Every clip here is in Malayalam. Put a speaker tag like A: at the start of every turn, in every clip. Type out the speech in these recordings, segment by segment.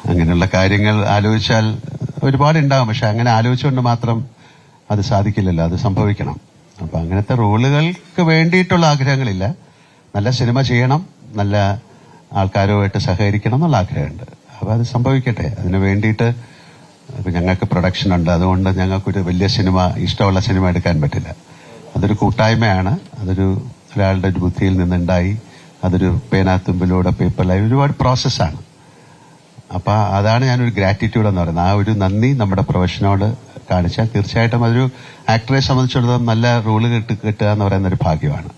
A: അങ്ങനെയുള്ള കാര്യങ്ങൾ ആലോചിച്ചാൽ ഒരുപാടുണ്ടാവും. പക്ഷെ അങ്ങനെ ആലോചിച്ചുകൊണ്ട് മാത്രം അത് സാധിക്കില്ലല്ലോ, അത് സംഭവിക്കണം. അപ്പൊ അങ്ങനത്തെ റോളുകൾക്ക് വേണ്ടിയിട്ടുള്ള ആഗ്രഹങ്ങളില്ല. നല്ല സിനിമ ചെയ്യണം, നല്ല ആൾക്കാരുമായിട്ട് സഹകരിക്കണം എന്നുള്ള ആഗ്രഹമുണ്ട്. അപ്പൊ അത് സംഭവിക്കട്ടെ. അതിന് വേണ്ടിയിട്ട് ഞങ്ങൾക്ക് പ്രൊഡക്ഷൻ ഉണ്ട്. അതുകൊണ്ട് ഞങ്ങൾക്കൊരു വലിയ സിനിമ, ഇഷ്ടമുള്ള സിനിമ എടുക്കാൻ പറ്റില്ല. അതൊരു കൂട്ടായ്മയാണ്. ഒരാളുടെ ഒരു ബുദ്ധിയിൽ നിന്നുണ്ടായി, അതൊരു പേനാത്തുമ്പിലൂടെ പേപ്പറിലായി ഒരുപാട് പ്രോസസ്സാണ്. അപ്പൊ അതാണ് ഞാനൊരു ഗ്രാറ്റിറ്റ്യൂഡ് എന്ന് പറയുന്നത്. ആ ഒരു നന്ദി നമ്മുടെ പ്രൊഫഷനോട് കാണിച്ചാൽ തീർച്ചയായിട്ടും അതൊരു ആക്ടറെ സംബന്ധിച്ചിടത്തോളം നല്ല റോള് കിട്ടുക എന്ന് പറയുന്ന ഒരു ഭാഗ്യമാണ്.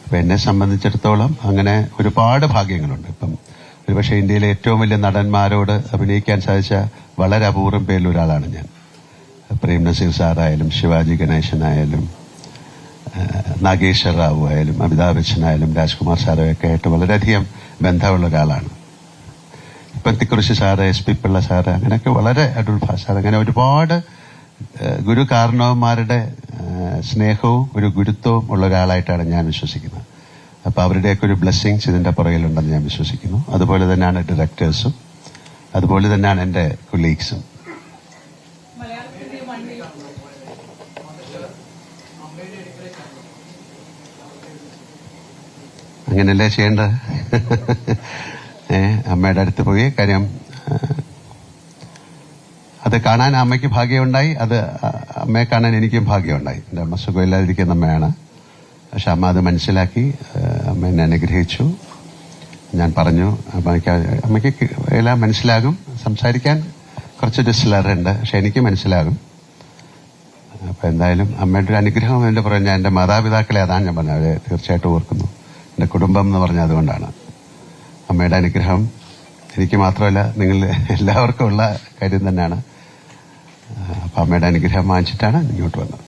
A: അപ്പൊ എന്നെ സംബന്ധിച്ചിടത്തോളം അങ്ങനെ ഒരുപാട് ഭാഗ്യങ്ങളുണ്ട്. ഇപ്പം ഒരുപക്ഷെ ഇന്ത്യയിലെ ഏറ്റവും വലിയ നടന്മാരോട് അഭിനയിക്കാൻ സാധിച്ച വളരെ അപൂർവം പേരിൽ ഒരാളാണ് ഞാൻ. പ്രേം നസീർ സാറായാലും, ശിവാജി ഗണേശനായാലും, നാഗേശ്വർ റാവു ആയാലും, അമിതാഭ് ബച്ചനായാലും, രാജ്കുമാർ സാറൊക്കെ ആയിട്ട് വളരെയധികം ബന്ധമുള്ള ഒരാളാണ്. പത്തിക്കുറിശി സാറ്, SP പിള്ള സാറ്, അങ്ങനെയൊക്കെ വളരെ അടൂർ ഭാഷ സാർ, അങ്ങനെ ഒരുപാട് ഗുരു കാരണവന്മാരുടെ സ്നേഹവും ഒരു ഗുരുത്വവും ഉള്ള ഒരാളായിട്ടാണ് ഞാൻ വിശ്വസിക്കുന്നത്. അപ്പൊ അവരുടെയൊക്കെ ഒരു ബ്ലെസ്സിങ്സ് ഇതിന്റെ പുറകിലുണ്ടെന്ന് ഞാൻ വിശ്വസിക്കുന്നു. അതുപോലെ തന്നെയാണ് ഡയറക്ടേഴ്സും, അതുപോലെ തന്നെയാണ് എന്റെ കൊളീഗ്സും. അങ്ങനെയല്ലേ ചെയ്യേണ്ടത്. അമ്മയുടെ അടുത്ത് പോയി കാര്യം അത് കാണാൻ അമ്മയ്ക്ക് ഭാഗ്യമുണ്ടായി, അത് അമ്മയെ കാണാൻ എനിക്കും ഭാഗ്യമുണ്ടായി. എൻ്റെ അമ്മ സുഖമില്ലാതിരിക്കുന്ന അമ്മയാണ്. പക്ഷെ അമ്മ അത് മനസ്സിലാക്കി അമ്മ എന്നെ അനുഗ്രഹിച്ചു. ഞാൻ പറഞ്ഞു അമ്മയ്ക്ക് എല്ലാം മനസ്സിലാകും, സംസാരിക്കാൻ കുറച്ചൊരു സ്ലറുണ്ട്, പക്ഷെ എനിക്ക് മനസ്സിലാകും. അപ്പൊ എന്തായാലും അമ്മയുടെ ഒരു അനുഗ്രഹം എൻ്റെ പുറകെ എൻ്റെ മാതാപിതാക്കളെ അതാണ് ഞാൻ പറഞ്ഞത്, അവരെ തീർച്ചയായിട്ടും ഓർക്കുന്നു. എൻ്റെ കുടുംബം എന്ന് പറഞ്ഞാൽ അതുകൊണ്ടാണ്. അമ്മയുടെ അനുഗ്രഹം എനിക്ക് മാത്രമല്ല നിങ്ങൾ എല്ലാവർക്കും ഉള്ള കാര്യം തന്നെയാണ്. അപ്പം അമ്മയുടെ അനുഗ്രഹം വാങ്ങിച്ചിട്ടാണ് ഇങ്ങോട്ട് വന്നത്.